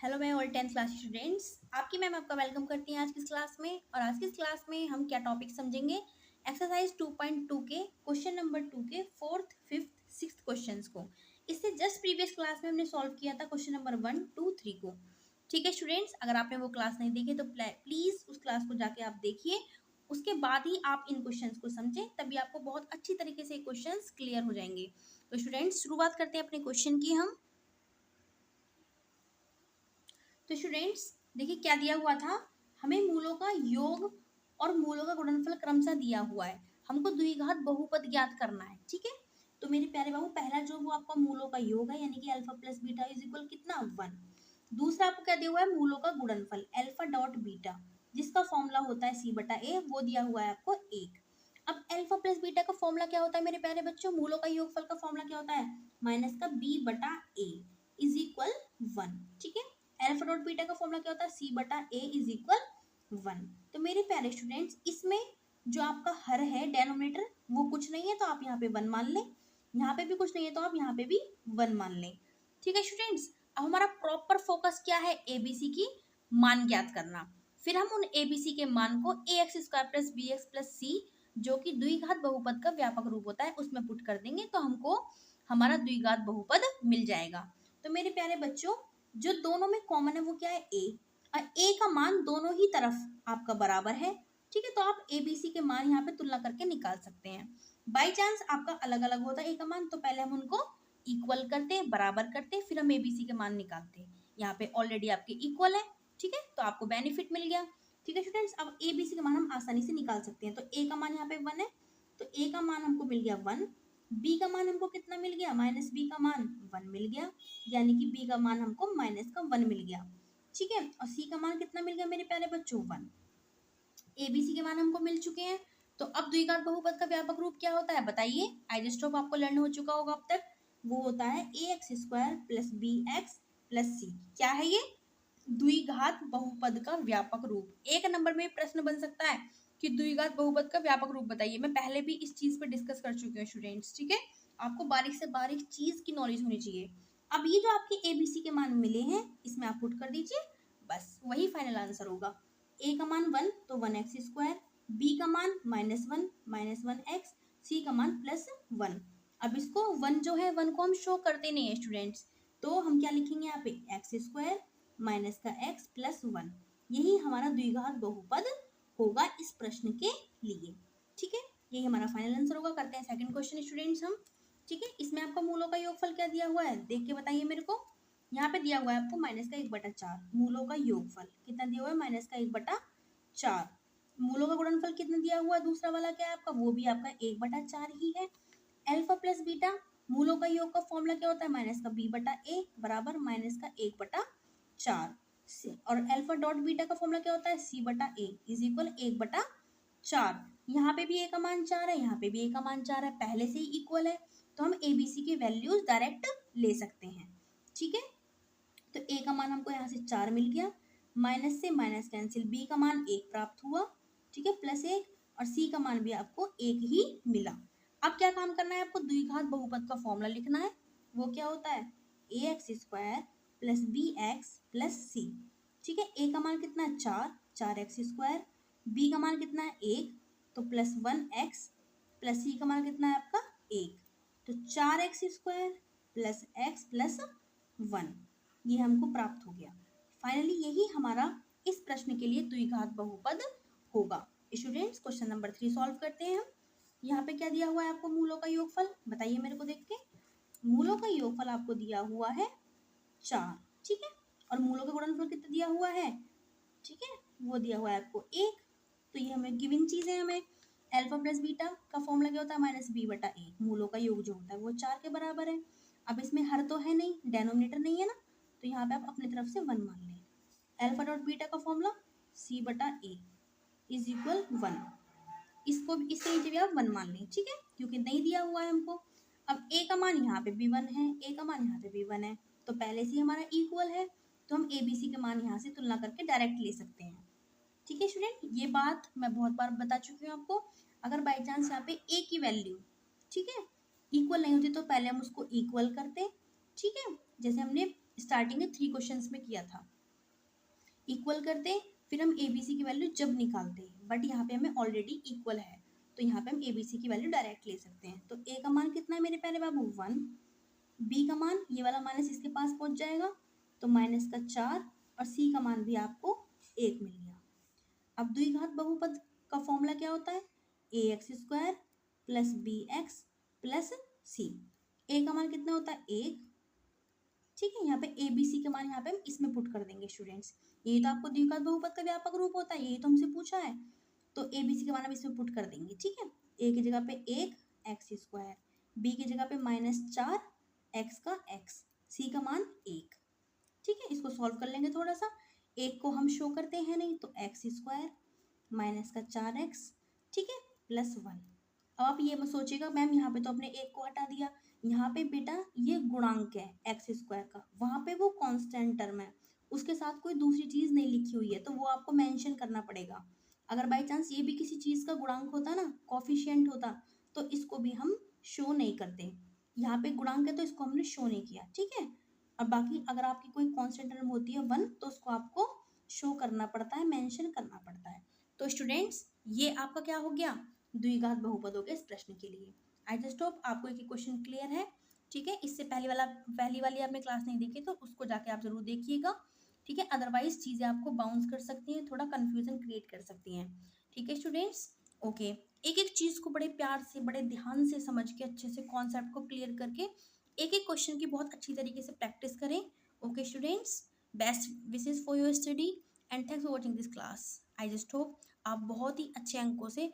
Hello मैं all 10th class students, आपकी ma'am आपका वेलकम करती हैं आज की इस क्लास में। और आज की इस क्लास में हम क्या टॉपिक समझेंगे, एक्सरसाइज 2.2 के क्वेश्चन नंबर 2 के फोर्थ फिफ्थ सिक्स्थ क्वेश्चंस को। इससे जस्ट प्रीवियस क्लास में हमने सॉल्व किया था क्वेश्चन नंबर 1 2 3 को। ठीक है स्टूडेंट्स, अगर आपने वो क्लास नहीं देखी तो प्लीज उस क्लास को जाके आप देखिए, उसके बाद ही आप इन क्वेश्चंस को समझें, तभी आपको बहुत अच्छी तरीके से क्वेश्चंस क्लियर हो जाएंगे। तो स्टूडेंट्स शुरुआत करते हैं अपने क्वेश्चन की हम। तो स्टूडेंट्स देखिए क्या दिया हुआ था, हमें मूलों का योग और मूलों का गुणनफल क्रमशः दिया हुआ है। हमको द्विघात बहुपद ज्ञात करना है। ठीक है, तो मेरे प्यारे बाबू पहला जो वो आपका मूलों का योग है यानी कि alpha plus beta is equal कितना 1। दूसरा आपको क्या दिया हुआ है, मूलों का गुणनफल अल्फा डॉट बीटा जिसका फॉर्मूला होता है सी बटा ए, वो दिया हुआ है आपको 1। अब अल्फा प्लस बीटा का फॉर्मूला क्या होता है मेरे प्यारे बच्चों, मूलों का योगफल का फॉर्मूला क्या होता है, माइनस का बी बटा ए इज इक्वल 1। ठीक है, अल्फा डॉट बीटा का फॉर्मूला क्या होता है, सी बटा ए इज इक्वल 1। तो मेरे प्यारे स्टूडेंट्स इसमें जो आपका हर है डेनोमिनेटर वो कुछ नहीं है, तो आप यहाँ पे 1 मान लें, यहाँ पे भी कुछ नहीं है तो आप यहाँ पे भी 1 मान लें। ठीक है स्टूडेंट्स, अब हमारा प्रॉपर फोकस क्या है, एबीसी की मान ज्ञात करना। फिर हम उन एबीसी के मान को A x square plus B x plus C जो कि द्विघात बहुपद का व्यापक रूप होता है उसमें पुट कर देंगे, तो हमको हमारा द्विघात बहुपद मिल जाएगा। तो मेरे प्यारे बच्चों जो दोनों में कॉमन है वो क्या है, ए, और ए का मान दोनों ही तरफ आपका बराबर है। ठीक है, तो आप ए बी सी के मान यहाँ पे तुलना करके निकाल सकते हैं। बाई चांस आपका अलग अलग होता है ए का मान, तो पहले हम उनको इक्वल करते, बराबर करते, फिर हम ए बी सी के मान निकालते। यहाँ पे ऑलरेडी आपके इक्वल है। ठीक है, तो आपको बेनिफिट मिल गया। ठीक है स्टूडेंट्स, अब ए बी सी का मान हम आसानी से निकाल सकते हैं। तो ए का मान यहाँ पे 1 है, तो ए का मान हमको मिल गया 1। बी का मान हमको कितना मिल गया, माइनस बी का मान 1 मिल गया, यानी कि बी का मान हमको माइनस का 1 मिल गया। ठीक है, और सी का मान कितना मिल गया मेरे प्यारे बच्चों, 1। एबीसी के मान हमको मिल चुके हैं। तो अब द्विघात बहुपद का व्यापक रूप क्या होता है बताइए, आई जस्ट होप आपको लर्न हो चुका होगा अब तक। वो होता है ए x square plus B x plus C. क्या है ये, द्विघात बहुपद का व्यापक रूप। एक नंबर में प्रश्न बन सकता है कि द्विघात बहुपद का व्यापक रूप बताइए। मैं पहले भी इस चीज पे डिस्कस कर चुकी हूँ स्टूडेंट्स। ठीक है, आपको बारीक से बारीक चीज की नॉलेज होनी चाहिए। अब ये जो आपके एबीसी के मान मिले हैं इसमें आप पुट कर दीजिए, बस वही फाइनल आंसर होगा। ए का मान 1 तो 1x स्क्वायर, बी का मान -1 -1x, सी का मान +1। अब इसको 1 जो है 1 को हम शो करते नहीं है स्टूडेंट्स, तो हम क्या लिखेंगे यहाँ पे एक्स स्क्वायर माइनस का x प्लस 1। यही हमारा द्विघात बहुपद होगा इस प्रश्न के लिए। ठीक है, यही हमारा फाइनल आंसर होगा। करते हैं सेकंड क्वेश्चन स्टूडेंट्स हम। ठीक है, इसमें आपका मूलों का योगफल क्या दिया हुआ है देख के बताइए मेरे को। यहाँ पे दिया हुआ है आपको माइनस का 1/4, मूलों का योगफल कितना दिया हुआ है, माइनस का 1/4। मूलों का गुणनफल कितना दिया हुआ है, दूसरा वाला क्या है आपका, वो भी आपका 1/4 ही है। अल्फा प्लस बीटा मूलों का योग का फॉर्मूला क्या होता है, माइनस का बी बटा ए बराबर माइनस का 1/4 से, और अल्फा डॉट बीटा का फॉर्मूला क्या होता है, सी बटा ए इज इक्वल 1/4। यहाँ पे भी ए का मान 4 है, यहाँ पे भी ए का मान 4 है, पहले से ही इक्वल है, तो हम ए बी सी की वैल्यूज डायरेक्ट ले सकते हैं। ठीक है, तो ए का मान हमको यहाँ से 4 मिल गया, माइनस से माइनस कैंसिल, बी का मान 1 प्राप्त हुआ। ठीक है, +1, और सी का मान भी आपको 1 ही मिला। अब क्या काम करना है आपको, द्विघात बहुपद का फॉर्मूला लिखना है। वो क्या होता है, ए x square plus B x plus C. ठीक है, ए का मान कितना है 4x स्क्वायर, बी का मान कितना है 1 तो +1x, प्लस सी का मान कितना है आपका 1, तो 4x square plus x plus 1, ये हमको प्राप्त हो गया। फाइनली यही हमारा इस प्रश्न के लिए द्विघात बहुपद होगा। स्टूडेंट्स क्वेश्चन नंबर 3 सॉल्व करते हैं हम। यहाँ पे क्या दिया हुआ है आपको, मूलों का योगफल बताइए मेरे को देख के। मूलों का योगफल आपको दिया हुआ है 4। ठीक है, और मूलों का गुणनफल कितना दिया हुआ है, ठीक है, वो दिया हुआ है आपको 1। तो ये हमें गिवन चीज है। हमें अल्फा प्लस बीटा का फॉर्मूला क्या होता है, माइनस बी बटा ए, मूलों का योग जो होता है वो 4 के बराबर है। अब इसमें हर तो है नहीं, डेनोमिनेटर नहीं है ना, तो यहाँ पे आप अपनी तरफ से 1 मान लें। अल्फा डॉट बीटा का फॉर्मूला सी बटा ए इज इक्वल 1, इसको इससे नीचे भी आप 1 मान लें। ठीक है, क्योंकि नहीं दिया हुआ है हमको। अब ए का मान यहाँ पे भी 1 है, ए का मान यहाँ पे भी 1 है, तो पहले से हमारा इक्वल है, तो हम ए बी सी के मान यहाँ से तुलना करके डायरेक्ट ले सकते हैं। ठीक है स्टूडेंट, ये बात मैं बहुत बार बता चुकी हूँ आपको। अगर बाई चांस यहाँ पे ए की वैल्यू, ठीक है, इक्वल नहीं होती तो पहले हम उसको इक्वल करते। ठीक है, जैसे हमने स्टार्टिंग के 3 क्वेश्चंस में किया था। इक्वल करते फिर हम एबीसी की वैल्यू जब निकालते हैं, बट यहाँ पे हमें ऑलरेडी इक्वल है तो यहाँ पे हम एबीसी की वैल्यू डायरेक्ट ले सकते हैं। तो ए का मान कितना है मेरे प्यारे बाबू 1, बी का मान ये वाला माइनस इसके पास पहुंच जाएगा तो माइनस का 4 और सी का मान भी आपको 1 मिल गया। अब द्विघात बहुपद का फॉर्मूला क्या होता है, ए x square plus B x plus c. A का मान कितना होता है 1, ठीक है। यहाँ पे ए बी सी के मान यहाँ पे हम इसमें पुट कर देंगे स्टूडेंट्स। ये तो आपको द्विघात बहुपद का व्यापक रूप होता है, ये तो हमसे पूछा है, तो ए बी सी के मान हम इसमें पुट कर देंगे, ठीक है। ए की जगह पे 1 एक्स स्क्वायर, बी की जगह पे -4 एक्स का एक्स, सी का मान 1, ठीक है। इसको सॉल्व कर लेंगे थोड़ा सा। एक को हम शो करते हैं नहीं तो एक्स स्क्वायर माइनस का 4x, ठीक है, +1। अब आप ये मत सोचिएगा मैम यहाँ पे तो अपने एक को हटा दिया, यहाँ पे बेटा ये गुणांक है एक्स स्क्वायर का, वहाँ पे वो कांस्टेंट टर्म है, उसके साथ कोई दूसरी चीज़ नहीं लिखी हुई है तो वो आपको मेंशन करना पड़ेगा। अगर बाई चांस ये भी किसी चीज़ का गुणांक होता ना, कोफिशिएंट होता, तो इसको भी हम शो नहीं करते। यहाँ पे गुणांक है तो इसको हमने शो नहीं किया, ठीक है। और बाकी अगर आपकी कोई कांस्टेंट टर्म होती है 1 तो उसको आपको शो करना पड़ता है, मेंशन करना पड़ता है। तो स्टूडेंट्स ये आपका क्या हो गया, द्विघात बहुपद हो गया इस प्रश्न के लिए। आई जस्ट होप आपको एक क्वेश्चन क्लियर है, ठीक है। इससे पहली वाली आपने क्लास नहीं देखी तो उसको जाके आप जरूर देखिएगा, ठीक है। अदरवाइज चीज़ें आपको बाउंस कर सकती हैं, थोड़ा कन्फ्यूजन क्रिएट कर सकती हैं, ठीक है स्टूडेंट्स। ओके, एक एक चीज़ को बड़े प्यार से बड़े ध्यान से समझ के अच्छे से कॉन्सेप्ट को क्लियर करके एक एक क्वेश्चन की बहुत अच्छी तरीके से प्रैक्टिस करें। Okay students, best wishes for your study and thanks for watching this class. I just hope आप बहुत ही अच्छे अंकों से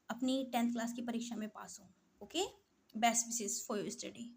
अपनी 10th क्लास की परीक्षा में पास हो। Okay, best wishes for your study.